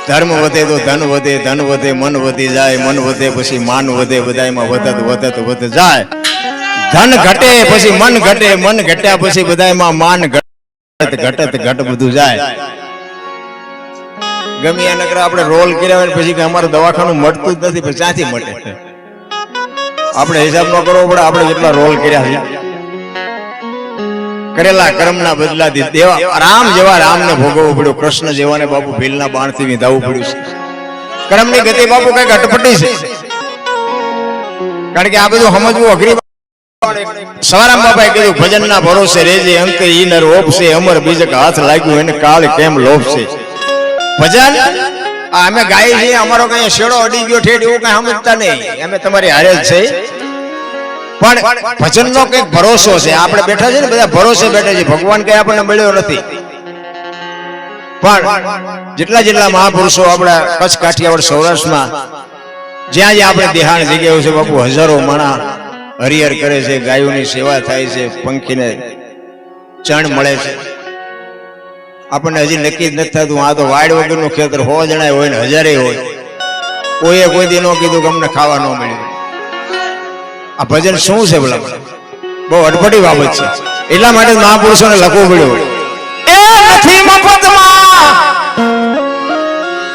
ધર્મ વધે તો ધન વધે, ધન વધે મન વધી જાય, મન વધે પછી માન વધે, બધાયમાં વધત જાય. ધન ઘટે પછી મન ઘટે, મન ઘટ્યા પછી બધાયમાં માન ઘટત બધું જાય. ગમે આ નકર આપણે રોલ કર્યા હોય પછી કે અમારું દવાખાનું મળતું જ નથી, પછી ક્યાંથી મળે? આપણે હિસાબ ન કરવો પડે આપણે જેટલા રોલ કર્યા છે. કરેલા કર્મના બદલાથી દેવા રામ જેવા રામને ભોગવવું પડ્યું, કૃષ્ણ જેવાને બાપુ ભીલના બાણથી વિધાવવું પડ્યું છે. કર્મની ગતિ બાપુ કઈક અટપટી છે, કારણ કે આ બધું સમજવું અઘરી. સવારામ બાપાએ કીધું ભજનના ભરોસે રેજે, અંક ઈ નર ઓપશે, અમર બીજક હાથ લાગ્યું એને કાળ કેમ લોભશે. ભજન અમે ગાય છીએ, અમારો કઈ શેડો અડી ગયો ઠેઠ એવું કઈ સમજતા નહીં, અમે તમારી હારે જ છે. પણ ભજનનો કઈક ભરોસો છે. આપણે બેઠા છે ને બધા ભરોસે બેઠા છે, ભગવાન કઈ આપણને મળ્યો નથી. પણ જેટલા મહાપુરુષો આપણા કચ્છ કાઠિયાવાડ સૌરાષ્ટ્રમાં જ્યાં જ્યાં આપણે દેહાણ જગ્યાઓ છે બાપુ, હજારો માણા હરિહર કરે છે, ગાયોની સેવા થાય છે, પંખીને ચણ મળે છે. આપણને હજી નક્કી જ નથી થતું. આ તો વાડ વગરનું ખેતર 100 જણા હોય ને 1000 હોય, કોઈએ કોઈ દી ન કીધું કે અમને ખાવા ન મળ્યું. આ ભજન શું છે બોલા? બહુ અટપટી બાબત છે. એટલા માટે મહાપુરુષોને લખવું પડ્યું. એ નથી મફતમાં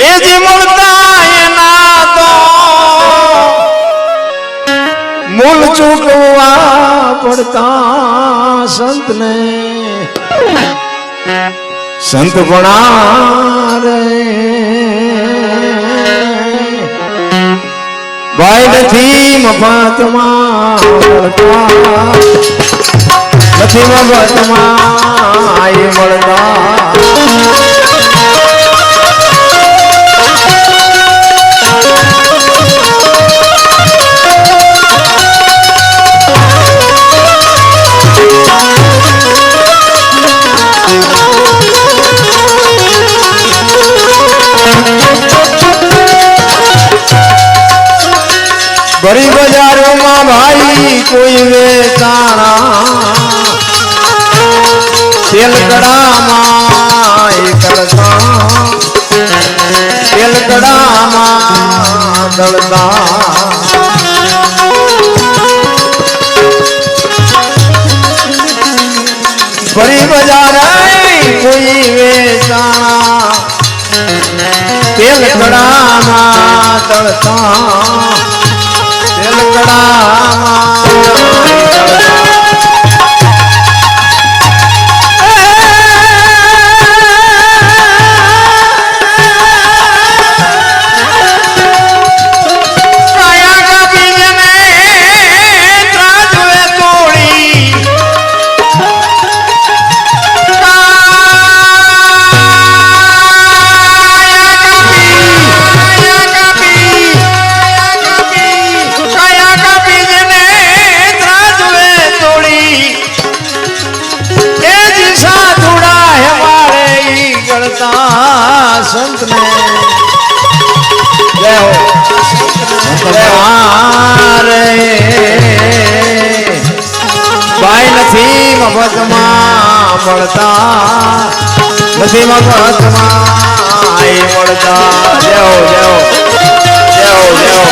એ જે મળતા એના તો મૂળ ચૂકવા પડતા સંતને. સંત પણ રે ભાઈ નથી મફતમાં મળતા, નથી મફતમાં એ મળતા. બરી બજારોમાં ભાઈ કોઈ વેચાણા, તેલ કડામાં એ દળતા, તેલ કડામાં દળતા. બરી બજાર કોઈ વેચાણા, તેલ કડામાં દળતા, તેલ કડામાં સંત ને જય હો. ભાઈ નથી મફતમાં મળતા, નથી મફતમાં એ મળતા. જય હો, જય હો, જય હો, જય હો.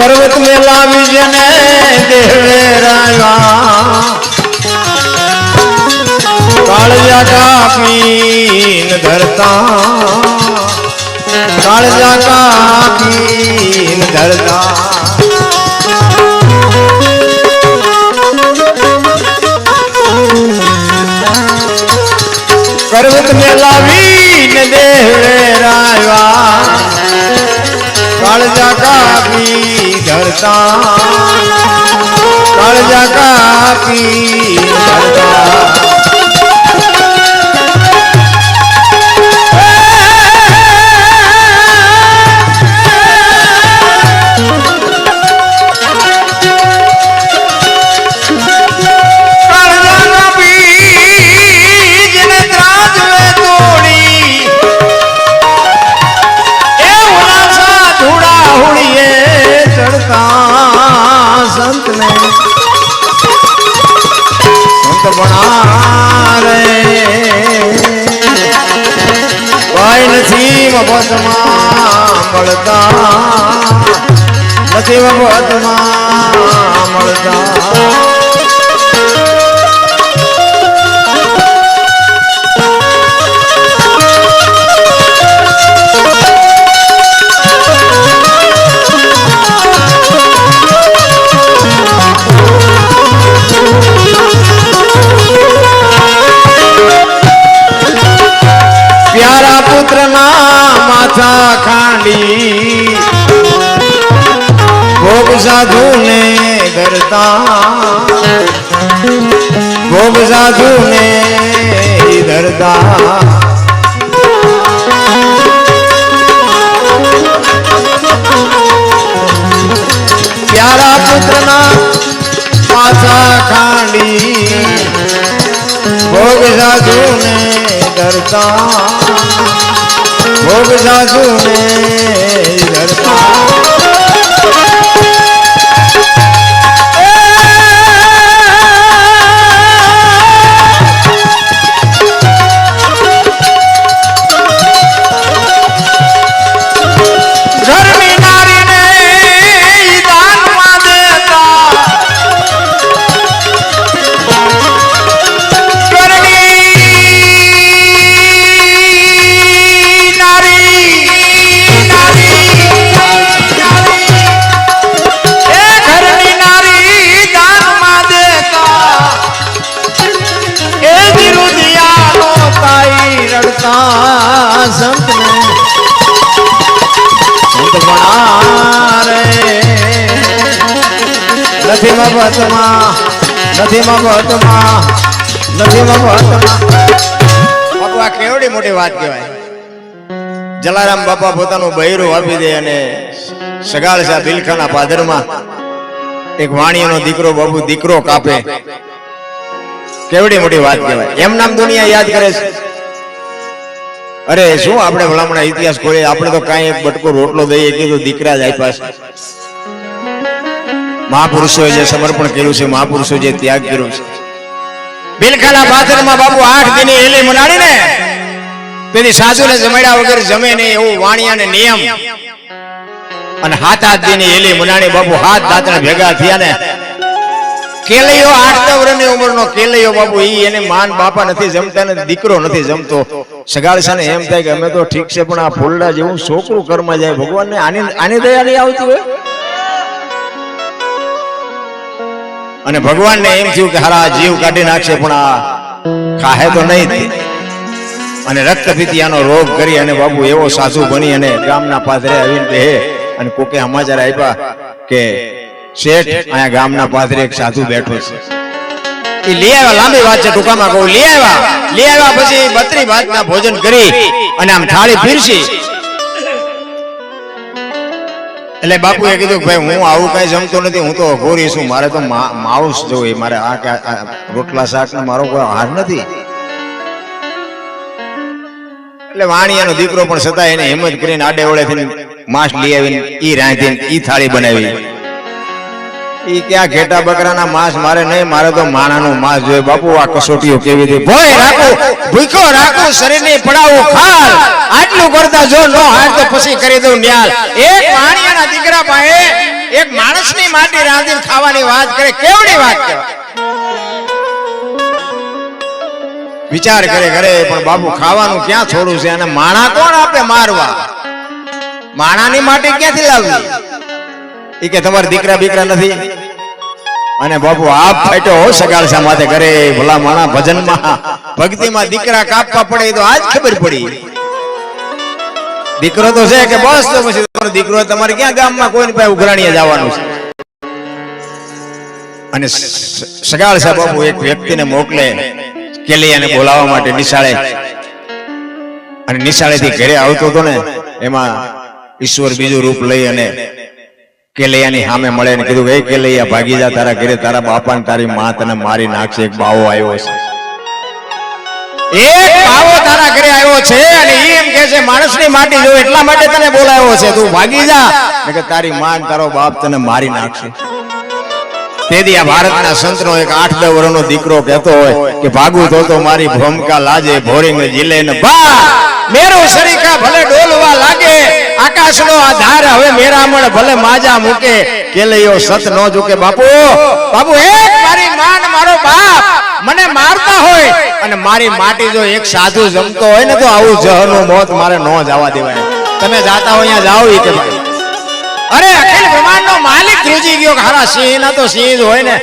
પર્વત મેં લાવી જેને દેવરાયા, કાળજા કાપીને ધરતા, કાળજા કાપીને ધરતા. પર્વત મેં લાવીને દેવરાયા, કાળજા કાપી ધરતા, કાળજા કાપી ધરતા. રડતા સંતને સંત બના રે કોઈ નથી મફતમાં મળતા નથી મફતમાં મળતા પ્યારા પુત્રના માથા ખાંડી ભોગ સાધુ ને ધરતા ભોગ સાધુ ને ધરતા પ્યારા પુત્રના માથા ખાંડી ભોગ સાધુ ને ધરતા ભોગ સાધુ ને ધરતા ઘરની નારીને દાનમાં દેતા સંતને સંત બના રે નથી મફતમાં નથી મફતમાં નથી મફતમાં બાપુ આ કેવડી મોટી વાત કહેવાય જલારામ બાપા પોતાનું બૈરું આપી દે અને સગાળસા બિલખાના પાદરમાં એક વાણીનો દીકરો બાપુ દીકરો કાપે કેવડી મોટી વાત કહેવાય એમ નામ દુનિયા યાદ કરે છે અરે શું આપણે ભલામણા ઇતિહાસ ખોલીએ આપણે તો કાંઈ એક બટકો રોટલો દઈએ કીધું દીકરા જ આપ્યા છે મહાપુરુષોએ જે સમર્પણ કર્યું છે મહાપુરુષો જે ત્યાગ કર્યો છે બિલખાના પાદરમાં બાપુ 8 દિને એલી મનાડી ને તેની સાસુને જમાડ્યા વગર જમે નહીં એવું વાણિયાને નિયમ અને 7 દિને એલી મનાડી બાપુ હાથ દાંતણા ભેગા થયા ને કેલૈયો 8 વર્ષની ઉંમરનો કેલૈયો બાપુ ઈ એને માન બાપા નથી જમતા ને દીકરો નથી જમતો સગાળસાને એમ થાય કે અમે તો ઠીક છે પણ આ ફૂલડા જેવું છોકરું કર્મ જાય ભગવાનને આની દયા નહીં આવતી હોય અને ભગવાનને એમ થયું કે હારા જીવ કાઢી નાખશે પણ આ ખાહે તો નહીં અને રક્તપીતિયાનો રોગ કરી અને બાપુ એવો સાસુ બની અને ગામના પાદરે આવીને બેહે અને કોકે સમાચાર આપ્યા કે શેઠ અહીંયા ગામના પાદરે એક સાધુ બેઠો છે એ લઈ આવ્યા લાંબી વાત છે ટૂંકામાં કહું લઈ આવ્યા પછી 32 ભાતના ભોજન કરી અને આમ થાળી પીરસી એટલે બાપુએ કીધું ભાઈ હું આવું કઈ જમતો નથી હું તો અઘોરી છું મારે તો માઉસ જોઈએ મારે આ રોટલા શાક ને મારો કોઈ આહાર નથી એટલે વાણિયાનો દીકરો પણ છતાં એને હિંમત કરીને આડે ઓળેથી માંસ લઈ આવીને ઈ રાંધીને ઈ થાળી બનાવી ઈ ક્યાં ઘેટા બકરાના માંસ મારે નહીં મારે તો માણાનું માંસ જોઈએ બાપુ આ કસોટીઓ કેવી રીતે ભોય રાખું ભૂખ્યો રાખું શરીરને પડાવું ખાલ આટલું કરતા જો નો હાથ તો પછી કરી દઉં ન્યાલ એક વાણિયાના દીકરા પાસે એક માણસની માટી રાંધીને ખાવાની વાત કરે કેવડી વાત કહેવાય વિચાર કરે પણ બાપુ ખાવાનું ક્યાં છોડું છે અને માણા કોણ આપે મારવા માણાની માટી ક્યાંથી લાવવી ઈ કે તમારા દીકરા બીકરા નથી અને બાપુ આપ ફાટ્યો હો સગાળસા માથે કરે ભલા માણા ભજનમાં ભક્તિમાં દીકરા કાપવા પડે તો આજ ખબર પડી દીકરો તો છે કે બસ તો પછી તમારો દીકરો તમારે ક્યાં ગામમાં કોઈની પાસે ઉઘરાણીએ જવાનું છે અને સગાળસા બાપુ એક વ્યક્તિને મોકલે કેલિયાને બોલાવવા માટે નિશાળે અને નિશાળેથી ઘરે આવતો હતો ને એમાં ઈશ્વર બીજું રૂપ લઈ અને કેલૈયાની સામે મળે ને કીધું એ કેલૈયા ભાગી જા તારા ઘરે તારા બાપા ને તારી માં તને મારી નાખશે એક બાવો આવ્યો છે એક પાવો તારા ઘરે આવ્યો છે અને ઈ એમ કહે છે માણસની માટી જો એટલા માટે તને બોલાવ્યો છે, તું ભાગી જા કે તારી માન તારો બાપ તને મારી નાખશે. તેથી આ ભારતના સંતનો એક 8-10 વર્ષનો દીકરો કહેતો હોય કે ભાગું તો મારી ભૂમિકા લાજે ભોરિંગ જીલે ને બા મેરો સરીકા ભલે ડોલવા લાગે આકાશનો આધાર હવે મેરામણ ભલે માજા મૂકે કેલયો સત નો ઝુકે. બાપુ બાપુ એક મારી માન મારો બાપ મને મારતા હોય અને મારી માટી જો એક સાધુ જમતો હોય ને તો આવું જહરનું મોત મારે ન જવા દેવાય. તમે જાતા હો અહીંયા જાઓ કે ભાઈ અરે અખિલ બ્રહ્માંડનો માલિક ધ્રુજી ગયો કે હારા સિંહ ના તો સિંહ જ હોય ને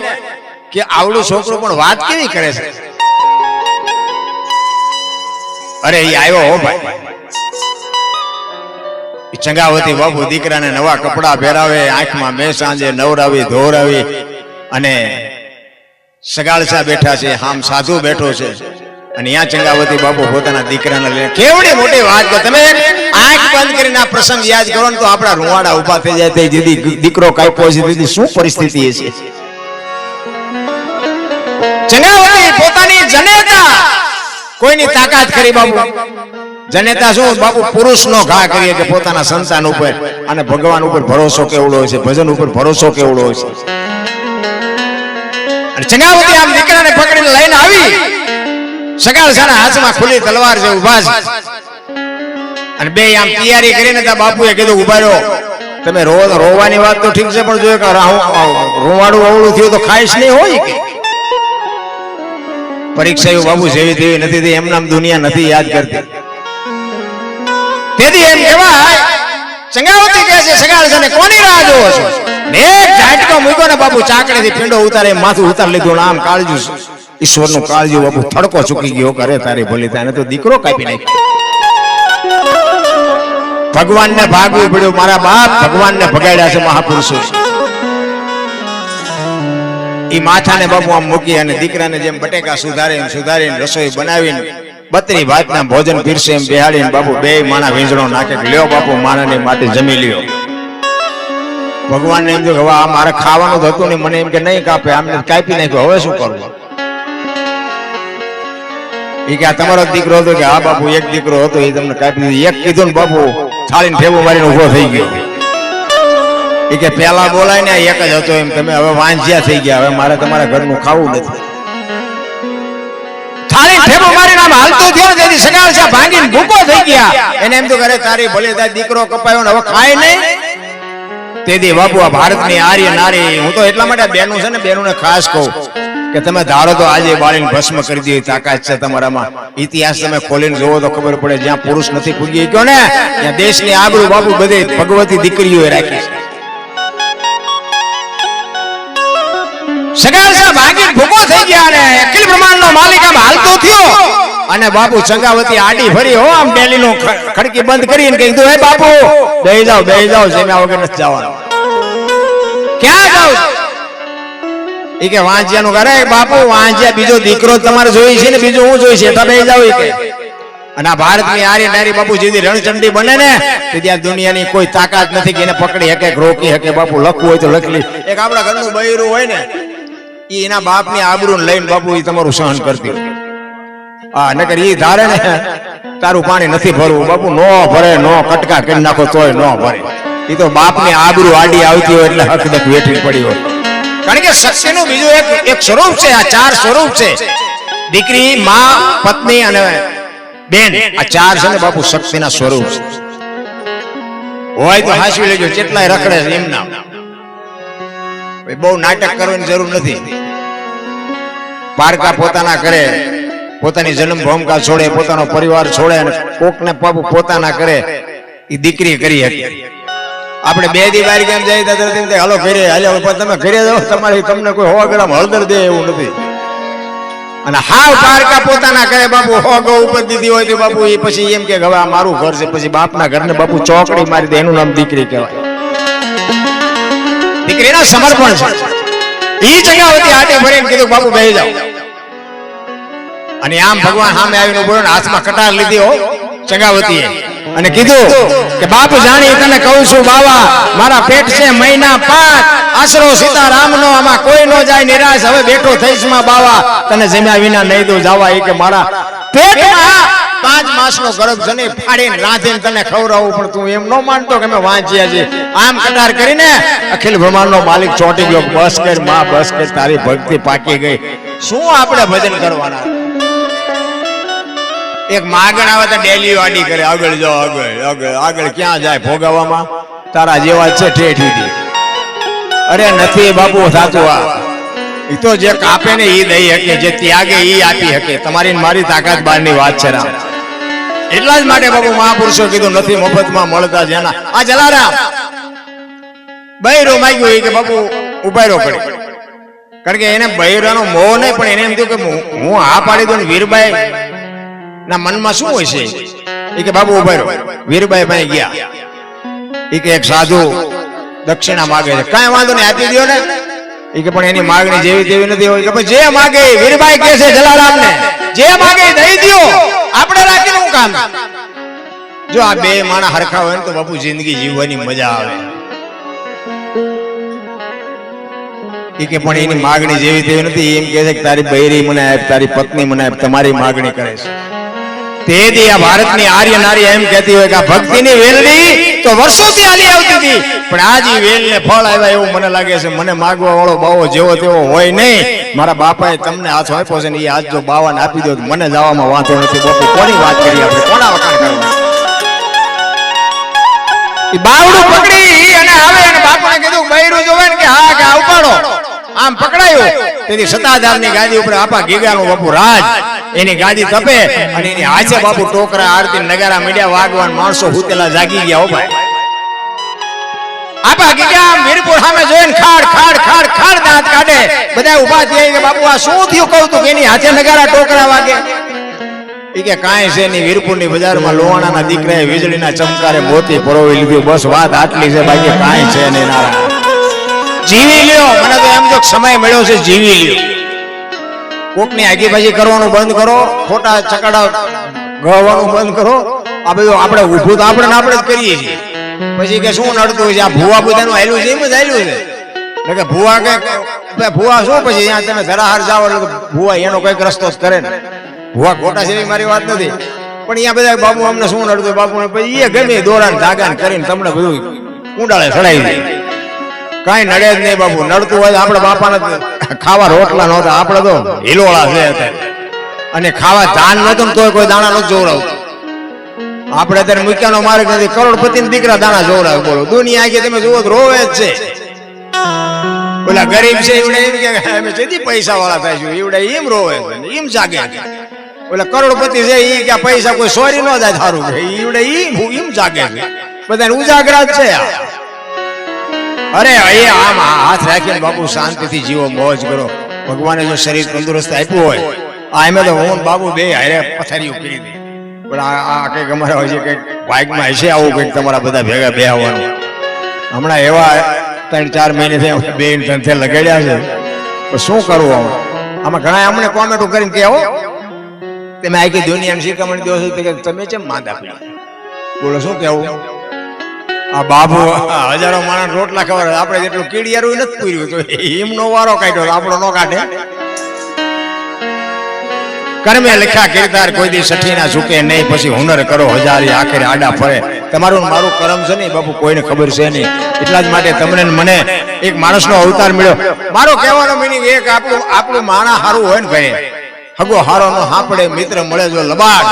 કે આવડું છોકરું પણ વાત કેવી કરે છે. અરે એ આવ્યો હો ભાઈ ચંગાવતી બાપુ દીકરાને નવા કપડા પહેરાવે, આંખમાં મેં સાંજે નવરાવી ધોરાવી અને સગાળસા બેઠા છે, હામ સાધુ બેઠો છે અને અહીંયા ચંગાવતી બાપુ પોતાના દીકરાને લઈને કેવડી મોટી વાત કે તમે આંખ બંધ કરીને આ પ્રસંગ યાદ કરો ને તો આપણા રૂવાડા ઉભા થઈ જાય. તે દીદી દીકરો કાપ્યો છે દીદી શું પરિસ્થિતિ છે. ચંગાવતી પોતાની જનેતા કોઈની તાકાત કરી બાપુ. જનેતા શું બાપુ પુરુષનો ઘા કરીએ કે પોતાના સંતાન ઉપર અને ભગવાન ઉપર ભરોસો કેવડો હોય છે, ભજન ઉપર ભરોસો કેવડો હોય છે. અને ચંગાવતી આમ દીકરાને પકડીને લઈને આવી સગાળસાના હાથમાં ખુલ્લી તલવાર છે ઉભા છે અને બે આમ તૈયારી કરીને તા બાપુએ કીધું ઉભા રહો તમે રોવાની વાત તો ઠીક છે પણ જો કે રોવાડું અવળું થયું તો ખાઈશ નહીં હોય કે પરીક્ષા બાબુ જેવી તેવી નથી, એમનામ દુનિયા નથી યાદ કરતી. તેથી એમ કહેવાય ચંગાવતી કહે છે સગાળસાને કોની રાહ જોવો છો ને એક ઝાટકો મૂક્યો ને બાપુ ચાકડેથી પીંડો ઉતારે માથું ઉતાર લીધું આમ કાળજુ ઈશ્વરનું કાળજુ બાપુ થડકો ચૂકી ગયો કરે તારી ભલી તાને તો દીકરો કાપી નાખ્યો. ભગવાનને ભાગવું પડ્યું મારા બાપ ભગવાનને ભગાડ્યા છે મહાપુરુષો. ઈ માથાને બાપુ આમ મૂકી અને દીકરાને જેમ બટેકા સુધારીને રસોઈ બનાવીને 32 ભાતના ભોજન પીરસે એમ બેહાડીને બાપુ બે માણા વીંજણો નાખે લ્યો બાપુ માણાની માટે જમી લ્યો. ભગવાનને એમ જો હવે આ મારે ખાવાનું જ હતું ને મને એમ કે નહીં કાપે આમને કાપી નાખ્યો હવે શું કરવું. એ કે આ તમારો દીકરો હતો કે હા બાપુ એક દીકરો હતો એ તમને કાપી દીધું. એક કીધું ને બાપુ થાળીને ઠેબુ મારીને ઉભો થઈ ગયો. એ કે પેલા બોલાય ને એક જ હતો એમ તમે હવે વાંજ્યા થઈ ગયા હવે મારે તમારા ઘરનું ખાવું નથી. થાળી ઠેબુ મારીને આમ હાલતો થયો ને તેથી સગાળસા ભાંગીને ભૂકો થઈ ગયા. એને એમ તો કરે તારી ભલે તારી દીકરો કપાયો ને હવે ખાય નહીં. તેથી બાપુ આ ભારતની આર્ય નારી હું તો એટલા માટે બેનું છે ને બેનુંને ખાસ કહું કે તમે ધારો તો આજે બાળીને ભસ્મ કરી દે તાકાત છે તમારામાં. ઇતિહાસ તમે ખોલીને જોવો તો ખબર પડે જ્યાં પુરુષ નથી પૂગી ગયો ને ત્યાં દેશની આબરૂ બાપુ બધી ભગવતી દીકરીઓએ રાખી છે. સગાળસા ભાગીને ભૂકો થઈ ગયા ને અખિલ બ્રહ્માંડનો માલિક આમ હાલતો થયો અને બાપુ ચંગાવતી આડી ફરી હો આમ ડેલીનો ખડકી બંધ કરીને કીધું હે બાપુ બેહી જાઓ જમ્યા વગર નથી જવાનું. ક્યાં જાવ એ કે વાંજિયાનું કરે બાપુ વાંજિયા બીજો દીકરો તમારે જોઈ છે ને બીજું હું જોઈ છે એટલે બેહી જાવ કે. અને આ ભારતની આરી નારી બાપુ જેથી રણચંડી બને ને ત્યાં દુનિયાની કોઈ તાકાત નથી કે એને પકડી શકે રોકી શકે. બાપુ લખવું હોય તો લખી લે. એક આપણા ઘરનું બૈરું હોય ને એના બાપની આબરૂ લઈને બાપુ એ તમારું સહન કરતી હા નકર ઈ ધારે ને તારું પાણી નથી ભરવું બાપુ નો ભરે નો કટકા કરી નાખો તોય નો ભરે. એ તો બાપની આબરૂ આડી આવતી હોય એટલે હકદક વેઠી પડી હોય. કારણ કે શક્તિનું બીજું એક સ્વરૂપ છે. આ 4 સ્વરૂપ છે દીકરી માં પત્ની અને બેન. આ 4 છે ને બાપુ શક્તિના સ્વરૂપ છે. હોય તો હાસવી લેજો કેટલાય રખડે છે એમના બહુ નાટક કરવાની જરૂર નથી. પારકા પોતાના કરે પોતાની જન્મ ભૂમિકા છોડે પોતાનો પરિવાર છોડે અને કોકને પોતાના કરે એ દીકરી કરી હતી. આપણે 2 દી બહાર કેમ જાય હાલો ઘરે હાલ્યો તમે ઘરે જાઓ તમારી તમને કોઈ 100 ગ્રામ હળદર દે એવું નથી. અને હાવ પારકા પોતાના કરે બાપુ 100 ગૌ ઉપર દીધી હોય તો બાપુ એ પછી એમ કે હવે આ મારું ઘર છે પછી બાપના ઘરને બાપુ ચોકડી મારી દે એનું નામ દીકરી કહેવાય. દીકરીના સમર્પણ છે. ઈ ચંગાવતી આટી ભરીને કીધું બાપુ બેહી જાઓ. અને આમ ભગવાન સામે આવીને બોલ્યો ને હાથમાં કટાર લીધી હો ચંગાવતીએ અને કીધું કે બાપુ જાણી તને કહું છું બાવા મારા પેટ છે મહિના 5 આશરો સીતારામનો આમાં કોઈ નો જાય નિરાશ હવે બેઠો થઈશ માં બાવા તને જમ્યા વિના નહીં દો જાવા. એ કે મારા પેટમાં 5 માસનો ગર્ભ જને ફાડીને રાંધીને તને ખવડાવું, પણ તું એમ ન માનતો કે અમે વાંચ્યા છે. આમ કટાર કરીને અખિલ બ્રહ્માંડનો માલિક ચોંટી ગયો. બસ કર માં, બસ કર, તારી ભક્તિ પાકી ગઈ. શું આપણે ભજન કરવાના? એક માગણ આવે તો ડેલી વાડી કરે, આગળ જાઓ, આગળ આગળ ક્યાં જાય ભોગવવામાં? તારા જેવા છે ઠેઠી. અરે નથી બાપુ સાચું. આ ઈ તો જે કાપે ને ઈ દઈ શકે, જે ત્યાગે ઈ આપી શકે. તમારી મારી તાકાત બહારની વાત છે રામ. એટલા જ માટે બાપુ મહાપુરુષો કીધું નથી મફતમાં મળતા જેના. આ જલારામ બૈરો માંગ્યું કે બાપુ ઉભારો કરે, કારણ કે એને બૈરાનો મોહ નહીં, પણ એને એમ થયું કે હું આ પાડી દઉં. વીરબાઈ ના મનમાં શું હોય છે એ કે બાપુ ઉભારો. વીરબાઈ પાસે ગયા. એ કે એક સાધુ દક્ષિણા માગે છે. કાંઈ વાંધો નહીં, આપી દો ને. એ કે પણ એની માગણી જેવી તેવી નથી હોય. કે જે માગે વીરબાઈ કહે છે જલારામ ને, જે માગે દઈ દો, આપણે રાખીને હું કામ. જો આ બે માણસ હરખા હોય ને તો બાપુ જિંદગી જીવવાની મજા આવે. એ કે પણ એની માગણી જેવી તેવી નથી. એમ કહે છે કે તારી બૈરી મને આપ, તારી પત્ની મને આપ, તમારી માગણી કરે છે. તેથી આ ભારતની આર્ય નારી એમ કહેતી હોય કે આ ભક્તિની વેલની તો વર્ષોથી હાલી આવતી હતી, પણ આજ ઈ વેલને ફળ આવ્યા એવું મને લાગે છે. મને માગવા વાળો બાવો જેવો તેવો હોય નહીં. મારા બાપાએ તમને હાથ આપ્યો છે ને એ આજ જો બાવાને આપી દો મને જવામાં વાંધો નથી. બાપુ કોની વાત કરી આપણે, કોના વખાણ કરવા? એ બાવડું પકડી અને આવે અને બાપાને કીધું બૈરું જોવે ને કે હા કે આ ઉપાડો. આમ પકડાયું. તેથી સતાધારની ગાદી ઉપર આપા ગીગાનું બાપુ રાજ, એની ગાદી તપે અને એની હાથે બાપુ ટોકરા આરતી નગારા મીડિયા વાગવાન માણસો હુતેલા જાગી ગયા. હો ભાઈ આપા ગીગા વીરપુર સામે જોઈને ખાડ ખાડ ખાડ ખાડ દાંત કાઢે. બધા ઊભા થઈ કે બાપુ આ શું થયું? કહું તું કે એની હાથે નગારા ટોકરા વાગે. એ કે કાંઈ છે નહીં, વીરપુરની બજારમાં લોહાણાના દીકરાએ વીજળીના ચમકારે મોતી પરોવી લીધું. બસ વાત આટલી છે, બાકી કાંઈ છે નહીં. નારા જીવી લ્યો. મને તો એમ જો સમય મળ્યો છે જીવી લ્યો. કોકની આગીબાજી કરવાનું બંધ કરો, ખોટા ચકડા ગળવાનું બંધ કરો. આ બધું આપણે ઊભું તો આપણે જ કરીએ છીએ. પછી કે શું નડતું છે? આ ભૂવા બધાનું હાલ્યું છે એમ જ હાલ્યું છે. એટલે કે ભૂવા કે ભૂવા શું પછી અહીંયા તમે ધરાહાર જાઓ એટલે ભૂવા એનો કઈક રસ્તો જ કરે ને. ભૂવા ખોટા છે એવી મારી વાત નથી, પણ અહીંયા બધા બાપુ અમને શું નડતું? બાપુ પછી એ ગમે દોરાન ધાગાન કરીને તમને બધું ઊંડાળે ચડાવી દે. કાંઈ નડે જ નહીં બાપુ. નડતું હોય આપડે બાપાને ખાવા રોટલા નહોતા, આપડે તો હિલોળા છે અને ખાવા ધાન નતું તો કોઈ દાણા નો જોવડાવતું. આપડે અત્યારે મૂક્યાનો માર્ગ નથી. કરોડપતિ દીકરા દાણા જોવડાવે. બોલો દુનિયા આખી તમે જુઓ તો રોવે જ છે. ઓલા ગરીબ છે એવડે એમ કે અમે જેથી પૈસા વાળા થાય છે એવડે એમ રોવે એમ જાગે. ઓલા કરોડપતિ છે એ કે પૈસા કોઈ સોરી ન જાય સારું એવડે એમ જાગે છે. બધાને ઉજાગરા જ છે. અરે એ આમ હાથ રાખીને બાપુ શાંતિથી જીવો, મોજ કરો. ભગવાને જો શરીર તંદુરસ્ત આપ્યું હોય, આ એમ તો હું બાબુ બે હારે પથારીઓ કરી દે. પણ આ કંઈક અમારા હોય છે કંઈક બાઇકમાં હશે આવું કંઈક તમારા બધા ભેગા બે આવવાનું. હમણાં એવા 3-4 મહિનેથી બે ધંધે લગાડ્યા છે. તો શું કરવું? આમાં ઘણા અમને કોમેન્ટો કરીને કે આવો તમે આખી દુનિયામાં શીખમણ દો છો કે તમે કેમ માંદા પડ્યા? બોલો શું કેવું? આ બાબુ હજારો માણસ રોટલા ખબર, આપણે જેટલું કીડિયારું નથી પૂર્યું તો એમનો વારો કાઢ્યો, આપણો નો કાઢે. કર્મે લખ્યા કિરદાર કોઈ દી સઠી ના ઝૂકે નહીં. પછી હુનર કરો હજારી આખરે આડા ફરે. તમારું મારું કરમ છે નહીં બાપુ, કોઈને ખબર છે નહીં. એટલા જ માટે તમને મને એક માણસનો અવતાર મળ્યો. મારો કહેવાનો મિનિંગ એક આપણું માણા હારું હોય ને ભાઈ, હગો હારો નો હાંપડે, મિત્ર મળે જો લબાડ,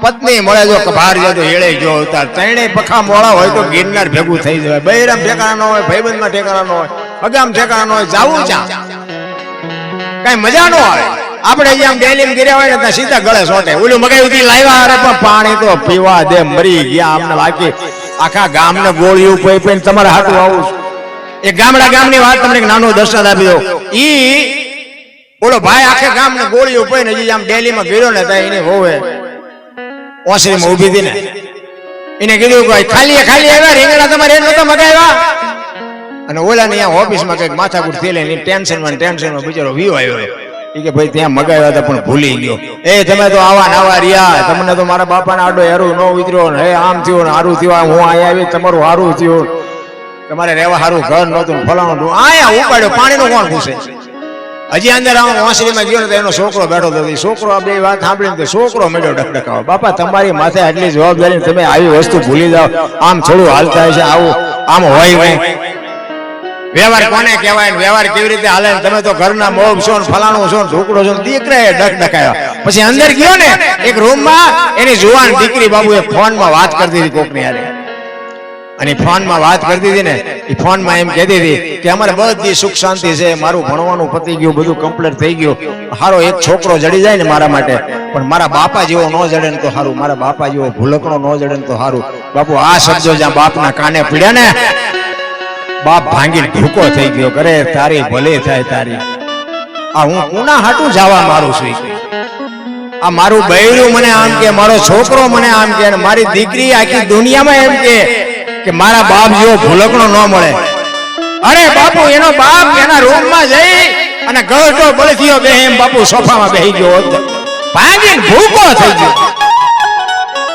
પત્ની મળે જો કભાર જો હેળે જો અવતાર. ત્રણેય પખા મોળા હોય તો ગિરનાર ભેગું થઈ જાય. બૈરામ ઠેકાણા ન હોય, ભાઈબંધમાં ઠેકાણા ન હોય, હગામ ઠેકાણા ન હોય, જાવું ચા કઈ મજા ન આવે. આપણે અહીંયા ડેલી ગીર્યા હોય ને ત્યાં સીધા ગળે સોટે. ઓલું મગાવી લાવ્યા, અરે પણ પાણી તો પીવા દે, મરી ગયા અમને બાકી આખા ગામને ગોળીઓ પઈ તમારે હાટું આવું. એક ગામની વાત તમને નાનું દર્શન આપી દો. ઈ બોલો ભાઈ આખે ગામને ગોળીઓ પઈ ને આમ ડેલીમાં ગયો ને ત્યાં એની હોવે ઓસરીમાં ઉભી હતી ને એને કીધું કે ખાલી આવ્યા રીંગણા તમારે એમ નતા મગાવ્યા. અને ઓલા ને અહીંયા ઓફિસમાં કઈક માથાકૂટ થઈ લે ટેન્શનમાં બિચારો વીવો આવ્યો. કે ભાઈ ત્યાં મગાવ્યા હતા પણ ભૂલી ગયો. એ તમે તો આવા રહ્યા, તમને તો મારા બાપાને આડો હેરું ન ઉતર્યો ને, હે આમ થયું ને હારું થયું, હું અહીંયા આવી તમારું હારું થયું, તમારે રહેવા હારું ઘર નહોતું ફલાણું આયા ઉપાડ્યો. પાણીનું કોણ પૂછે? હજી અંદર આમ વાંસળીમાં ગયો ને તો એનો છોકરો બેઠો હતો. છોકરો આ બે વાત સાંભળીને તો છોકરો મળ્યો ડકડકાવા. બાપા તમારી માથે આટલી જવાબદારી, તમે આવી વસ્તુ ભૂલી જાઓ, આમ થોડું હાલતા હશે, આવું આમ હોય હોય. વ્યવહાર કોને કહેવાય, વ્યવહાર કેવી રીતે હાલે, તમે તો ઘરના મોબ છો ને ફલાણું છો ને ઢોકળો છો ને, દીકરાએ ડકડકાયા. પછી અંદર ગયો ને એક રૂમમાં, એની જુવાન દીકરી બાબુએ ફોનમાં વાત કરતી હતી કોકની હારે. અને ફોનમાં વાત કરતી હતી ને, એ ફોનમાં એમ કહેતી હતી કે અમારે બધી સુખ શાંતિ છે, મારું ભણવાનું પતી ગયું, બધું કમ્પ્લીટ થઈ ગયું, હારો એક છોકરો જડી જાય ને મારા માટે, પણ મારા બાપા જેવો ન જડે ને તો સારું, મારા બાપા જેવો ભૂલકણો ન જડે ને તો સારું. બાપુ આ શબ્દો જ્યાં બાપના કાને પડ્યા ને, બાપ ભાંગીને ભૂકો થઈ ગયો. કરે તારી ભલે થાય તારી, આ હું કોના હાટું જવા મારું છું? આ મારું બૈરું મને આમ કે, મારો છોકરો મને આમ કે, મારી દીકરી આખી દુનિયામાં એમ કે મારા બાપ જેવો ભૂલકણો ન મળે. અરે બાપુ એનો બાપ એના રૂમમાં જઈ અને ગળતો બળથીઓ બે એમ બાપુ સોફામાં બેહી ગયો, ભાંગીને ભૂકો થઈ ગયો.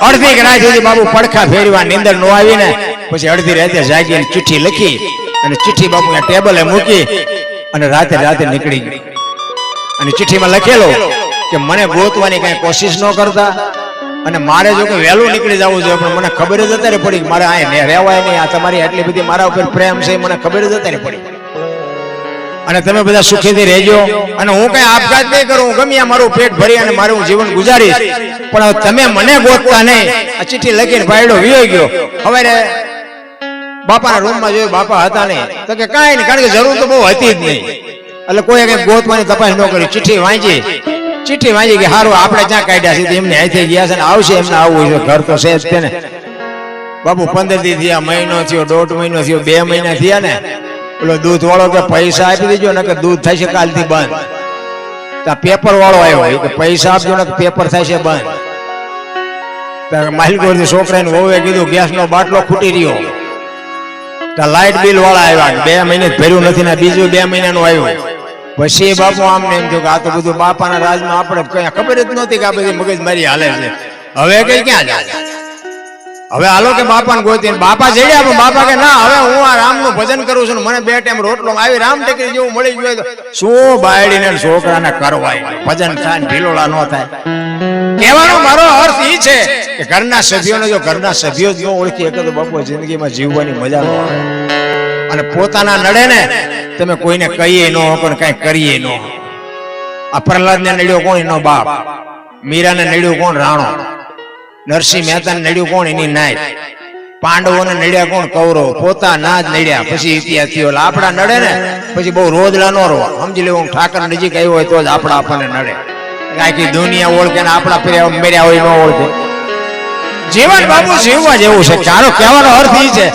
અડધી રાત સુધી બાપુ પડખા ફેરવા નીંદર નો આવીને પછી અડધી રાતે જાગીને ચિઠ્ઠી લખી અને ચિઠ્ઠી બાપુ ટેબલે મૂકી અને રાતે નીકળી ગઈ. અને ચિઠ્ઠીમાં લખેલો કે મને ગોતવાની કઈ કોશિશ ન કરતા, અને મારે જો કે વહેલું નીકળી જવું જોઈએ, પણ મને ખબર જ અત્યારે પડી કે મારે અહીંયા રહેવાય નહીં, આ તમારી આટલી બધી મારા ઉપર પ્રેમ છે મને ખબર જ અત્યારે પડી, અને તમે બધા સુખીથી રહેજો, અને હું કઈ આપઘાત નહીં કરું, ગમે મારું પેટ ભરી અને મારું જીવન ગુજારીશ, પણ તમે મને ગોતતા નહીં. આ ચિઠ્ઠી લખીને ભાઈડો વિયો ગયો. હવે બાપાના રૂમમાં જોયું, બાપા હતા નહીં, તો કે કાંઈ નહીં, કારણ કે જરૂર તો બહુ હતી જ નહીં, એટલે કોઈ કઈ ગોતવાની તપાસ ન કરી. ચિઠ્ઠી વાંચી કે હારું આપણે જ્યાં કાઢ્યા છે એમને હાથે ગયા છે ને આવશે, એમને આવવું છે, ઘર તો છે જ છે ને. બાપુ 15 દી થયા, મહિનો થયો, 1.5 મહિનો થયો, 2 મહિના થયા ને, પેલો દૂધ વાળો કે પૈસા આપી દેજો ને કે દૂધ થાય છે કાલથી બંધ. પેપર વાળો આવ્યો કે પૈસા આપજો ને પેપર થાય છે બંધ. માલિકોની છોકરાને વહુએ કીધું ગેસનો બાટલો ખૂટી રહ્યો. લાઇટ બિલ વાળા આવ્યા, 2 મહિને ભર્યું નથી ને બીજું 2 મહિનાનું આવ્યું. પછી બાપુ આમને એમ થયું કે આ તો બધું બાપાના રાજમાં આપણે કઈ ખબર જ નહોતી કે આ બધી મગજ મારી હાલે છે. હવે કઈ ક્યાં જાય, હવે હાલો કે બાપાને ગોતી. બાપા જડ્યા, પણ બાપા કે ના, હવે હું આ રામનું ભજન કરું છું, મને 2 ટાઈમ રોટલો આવી રામ ટેકરી જેવું મળી ગયું તો શું બાયડીને છોકરાને કરવાય, ભજન થાય ઢીલોળા ન થાય. કહેવાનો મારો અર્થ એ છે કે ઘરના સભ્યોને જો ઘરના સભ્યો જ ન ઓળખી શકે તો બાપુ જિંદગીમાં જીવવાની મજા ન આવે. અને પોતાના નડે ને તમે કોઈને કહીએ ન હો, કઈ કરીએ ન. આ પ્રહલાદ ને નડ્યો કોણ? એનો બાપ. મીરાને નડ્યું કોણ? રાણો. નરસિંહ મહેતાને નડ્યું કોણ? એની નાય. પાંડવોને નડ્યા કોણ? કૌરવ. પોતાના જ નડ્યા. પછી ઇતિહાસ થયો. આપડા નડે ને પછી બહુ રોદલા ન રોવા. સમજી લેવું, ઠાકર નજીક આવ્યો હોય તો જ આપડા આપણને નડે. આખી દુનિયા ઓળખે ને આપડા મેર્યા હોય ન ઓળખે. જીવન બાબુ જીવવા જેવું છે. ચાલો કહેવાનો અર્થ એ છે